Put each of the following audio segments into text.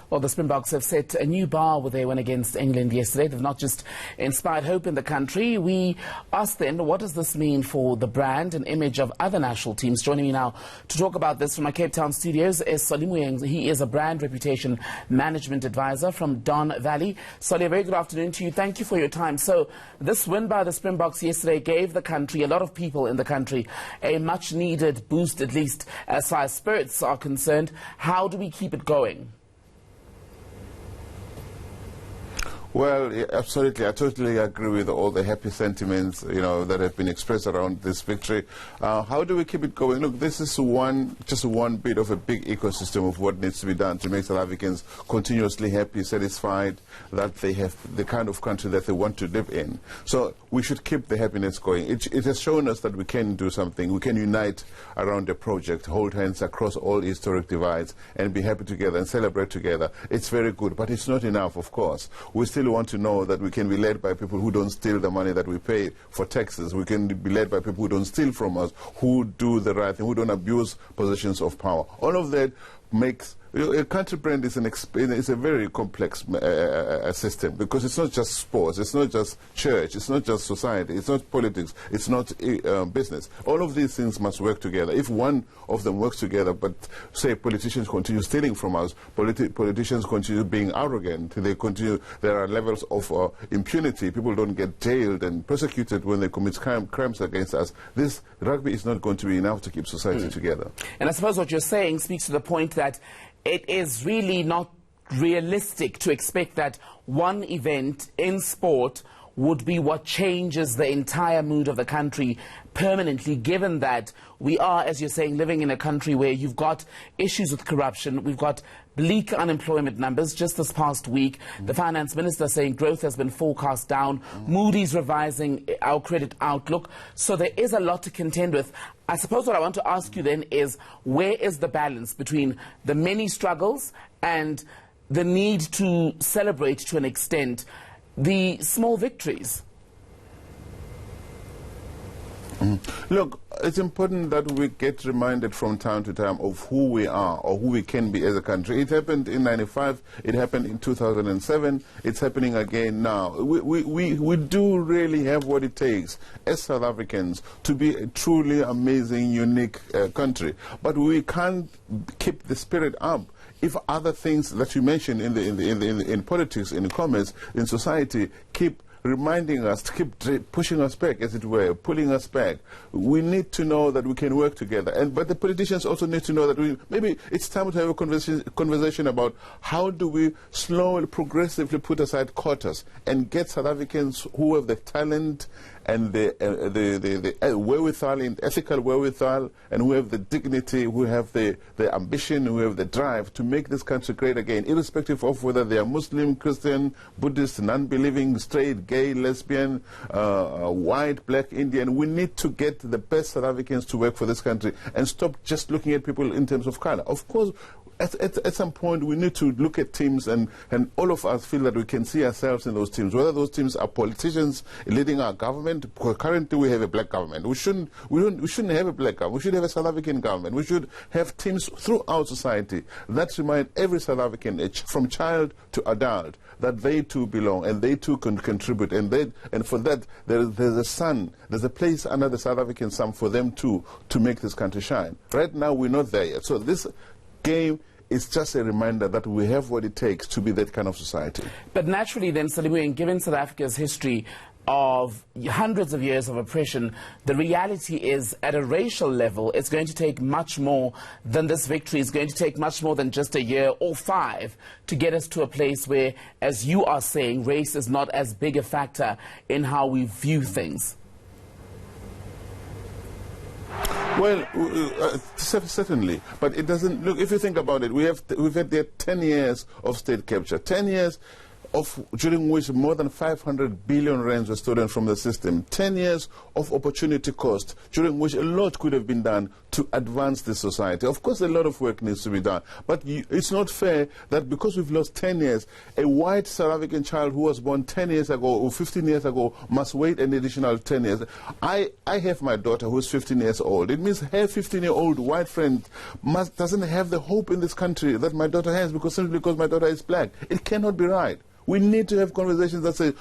Well, the Springboks have set a new bar with their win against England yesterday. They've not just inspired hope in the country. We asked them, what does this mean for the brand and image of other national teams? Joining me now to talk about this from my Cape Town studios is Solly Moeng. He is a brand reputation management advisor from Don Valley. Solly, a very good afternoon to you. Thank you for your time. So this win by the Springboks yesterday gave the country, a lot of people in the country, a much needed boost, at least as far as spirits are concerned. How do we keep it going? Well, yeah, absolutely. I totally agree with all the happy sentiments, that have been expressed around this victory. How do we keep it going? Look, this is just one bit of a big ecosystem of what needs to be done to make South Africans continuously happy, satisfied that they have the kind of country that they want to live in. So we should keep the happiness going. It has shown us that we can do something. We can unite around a project, hold hands across all historic divides, and be happy together and celebrate together. It's very good, but it's not enough, of course. We still want to know that we can be led by people who don't steal the money that we pay for taxes. We can be led by people who don't steal from us, who do the right thing, who don't abuse positions of power. All of that makes a country brand is a very complex system, because it's not just sports, it's not just church, it's not just society, it's not politics, it's not business. All of these things must work together. If one of them works together, but say politicians continue stealing from us, politicians continue being arrogant, there are levels of impunity, people don't get jailed and persecuted when they commit crimes against us, this rugby is not going to be enough to keep society together. And I suppose what you're saying speaks to the point that it is really not realistic to expect that one event in sport would be what changes the entire mood of the country permanently, given that we are, as you're saying, living in a country where you've got issues with corruption, we've got bleak unemployment numbers. Just this past week, the finance minister saying growth has been forecast down, Moody's revising our credit outlook, so there is a lot to contend with. I suppose what I want to ask you then is, where is the balance between the many struggles and the need to celebrate, to an extent, the small victories? Look, it's important that we get reminded from time to time of who we are or who we can be as a country. It happened in '95, it happened in 2007, it's happening again now. We do really have what it takes as South Africans to be a truly amazing, unique country. But we can't keep the spirit up if other things that you mentioned in politics, in commerce, in society, keep reminding us, to keep pushing us back, as it were, pulling us back. We need to know that we can work together. But the politicians also need to know that maybe it's time to have a conversation about how do we slowly, progressively put aside quotas and get South Africans who have the talent and the wherewithal, and ethical wherewithal, and who have the dignity, who have the ambition, who have the drive to make this country great again, irrespective of whether they are Muslim, Christian, Buddhist, non-believing, straight, gay, lesbian, white, black, Indian. We need to get the best South Africans to work for this country and stop just looking at people in terms of color. Of course, at some point we need to look at teams, and all of us feel that we can see ourselves in those teams, whether those teams are politicians leading our government. Because currently we have a black government. We shouldn't have a black government. We should have a South African government. We should have teams throughout society that remind every South African, from child to adult, that they too belong and they too can contribute, and for that there's a sun, there's a place under the South African sun for them too to make this country shine. Right now we're not there yet. So this game is just a reminder that we have what it takes to be that kind of society. But naturally then, Solly Moeng, given South Africa's history of hundreds of years of oppression, the reality is, at a racial level, it's going to take much more than this victory. It's going to take much more than just a year or 5 to get us to a place where, as you are saying, race is not as big a factor in how we view things. Well, certainly, but it doesn't. Look, if you think about it, we've had there 10 years of state capture, 10 years during which more than 500 billion rands were stolen from the system. 10 years of opportunity cost, during which a lot could have been done to advance the society. Of course, a lot of work needs to be done. But it's not fair that because we've lost 10 years, a white South African child who was born 10 years ago or 15 years ago must wait an additional 10 years. I have my daughter who's 15 years old. It means her 15-year-old white friend doesn't have the hope in this country that my daughter has simply because my daughter is black. It cannot be right. We need to have conversations that say,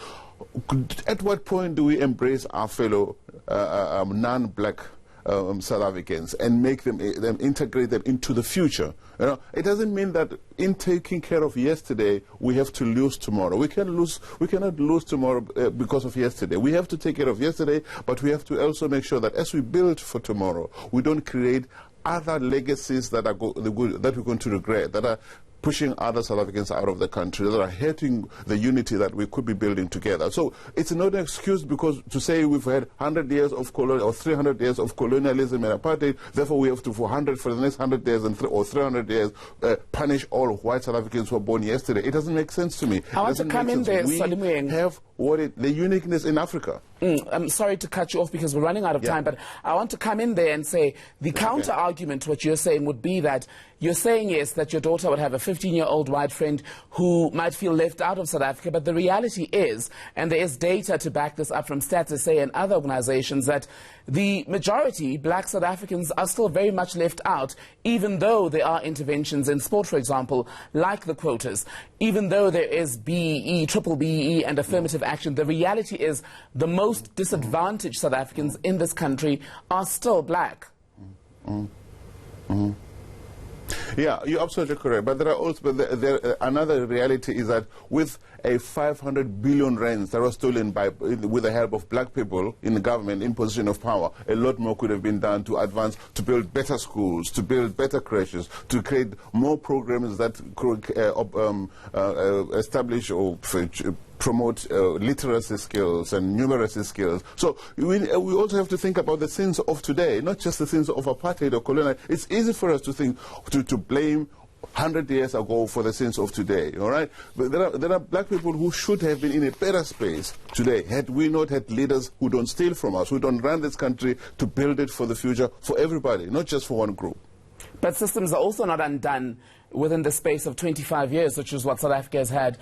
at what point do we embrace our fellow non-black South Africans and make them integrate them into the future? You know, it doesn't mean that in taking care of yesterday we have to lose tomorrow. We cannot lose tomorrow because of yesterday. We have to take care of yesterday, but we have to also make sure that as we build for tomorrow, we don't create other legacies that we're going to regret, that are pushing other South Africans out of the country, that are hurting the unity that we could be building together. So it's not an excuse because to say we've had 100 years of or 300 years of colonialism and apartheid, therefore we have to, for the next 100 years or 300 years, punish all white South Africans who were born yesterday. It doesn't make sense to me. I want to come in there, we have the uniqueness in Africa. I'm sorry to cut you off because we're running out of time, but I want to come in there and say the counter-argument to what you're saying would be that you're saying, yes, that your daughter would have a 15-year-old white friend who might feel left out of South Africa, but the reality is, and there is data to back this up from Stats SA and other organizations, that the majority, black South Africans, are still very much left out, even though there are interventions in sport, for example, like the quotas, even though there is BEE, triple BEE and affirmative action. The reality is the most disadvantaged South Africans in this country are still black. Yeah, you're absolutely correct. But there are also another reality is that with a 500 billion rands that was stolen with the help of black people in the government in position of power, a lot more could have been done to advance, to build better schools, to build better creches, to create more programs that could establish or promote literacy skills and numeracy skills. So we also have to think about the sins of today, not just the sins of apartheid or colonial. It's easy for us to think to blame 100 years ago for the sins of today, all right? But there are black people who should have been in a better space today had we not had leaders who don't steal from us, who don't run this country to build it for the future for everybody, not just for one group. But systems are also not undone within the space of 25 years, which is what South Africa has had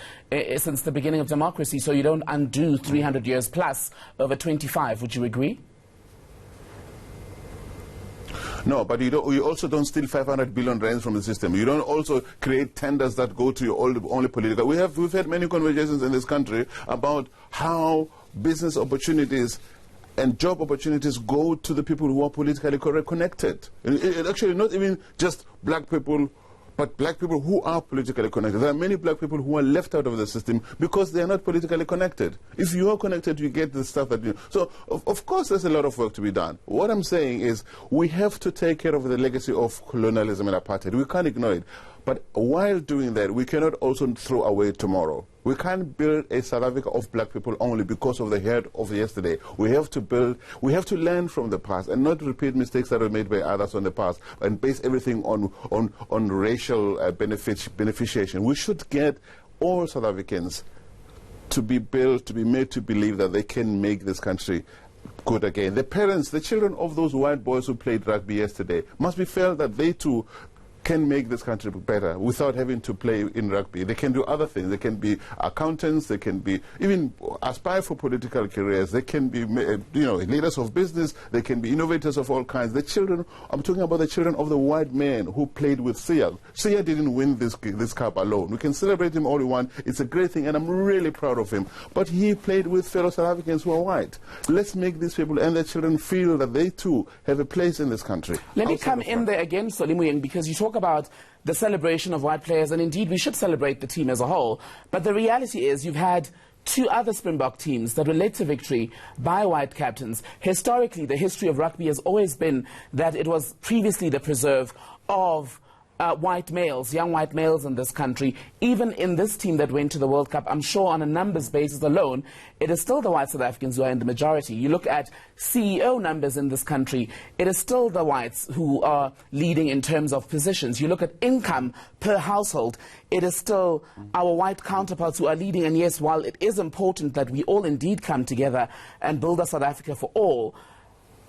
since the beginning of democracy. So you don't undo 300 years plus over 25. Would you agree? No, but you also don't steal 500 billion rands from the system. You don't also create tenders that go to your only political. We've had many conversations in this country about how business opportunities and job opportunities go to the people who are politically connected. And actually, not even just black people, but black people who are politically connected. There are many black people who are left out of the system because they are not politically connected. If you are connected, you get the stuff that you... So, of course, there's a lot of work to be done. What I'm saying is we have to take care of the legacy of colonialism and apartheid. We can't ignore it. But while doing that, we cannot also throw away tomorrow. We can't build a South Africa of black people only because of the hurt of yesterday. We have to learn from the past and not repeat mistakes that were made by others in the past and base everything on racial beneficiation. We should get all South Africans to be made to believe that they can make this country good again. The parents, the children of those white boys who played rugby yesterday must be felt that they too can make this country better without having to play in rugby. They can do other things. They can be accountants. They can be even aspire for political careers. They can be, leaders of business. They can be innovators of all kinds. The children, I'm talking about the children of the white men who played with Sia. Sia didn't win this cup alone. We can celebrate him all we want. It's a great thing, and I'm really proud of him. But he played with fellow South Africans who are white. Let's make these people and their children feel that they too have a place in this country. Let me come in there again, Solimuyeng, because you talk about the celebration of white players, and indeed we should celebrate the team as a whole. But the reality is you've had two other Springbok teams that were led to victory by white captains. Historically, the history of rugby has always been that it was previously the preserve of white males, young white males in this country. Even in this team that went to the World Cup, I'm sure on a numbers basis alone, it is still the white South Africans who are in the majority. You look at CEO numbers in this country, it is still the whites who are leading in terms of positions. You look at income per household, it is still our white counterparts who are leading. And yes, while it is important that we all indeed come together and build a South Africa for all,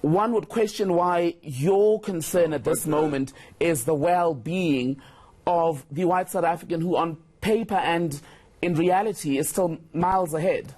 one would question why your concern at this moment is the well-being of the white South African who on paper and in reality is still miles ahead.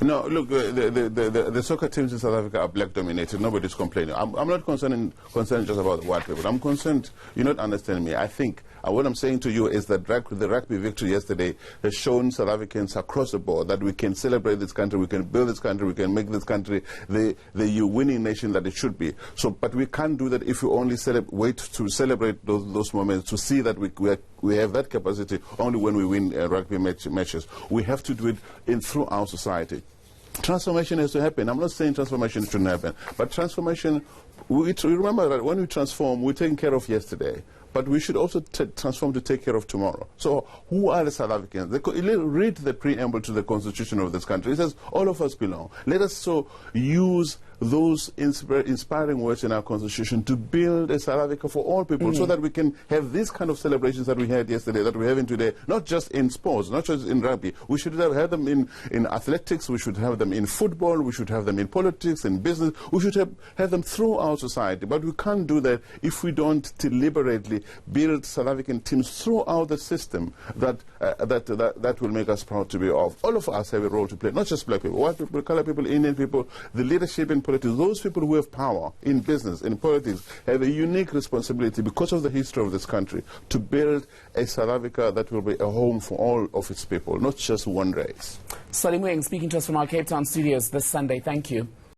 No, look, the soccer teams in South Africa are black-dominated. Nobody's complaining. I'm not concerned just about the white people. I'm concerned, you're not understanding me. I think what I'm saying to you is that the rugby victory yesterday has shown South Africans across the board that we can celebrate this country, we can build this country, we can make this country the winning nation that it should be. So, but we can't do that if we only wait to celebrate those moments, to see that we have that capacity only when we win rugby matches. We have to do it through our society. Transformation has to happen. I'm not saying transformation shouldn't happen, but transformation, remember that when we transform, we're taking care of yesterday. But we should also transform to take care of tomorrow. So who are the South Africans? Read the preamble to the constitution of this country. It says all of us belong. Let us so use those inspiring words in our constitution to build a South Africa for all people, so that we can have these kind of celebrations that we had yesterday, that we're having today, not just in sports, not just in rugby. We should have them in athletics, we should have them in football, we should have them in politics, in business. We should have them through our society. But we can't do that if we don't deliberately build South African teams throughout the system that will make us proud to be of. All of us have a role to play, not just black people, white people, colored people, Indian people, the leadership in politics. Those people who have power in business, in politics, have a unique responsibility because of the history of this country to build a South Africa that will be a home for all of its people, not just one race. Solly Moeng speaking to us from our Cape Town studios this Sunday. Thank you.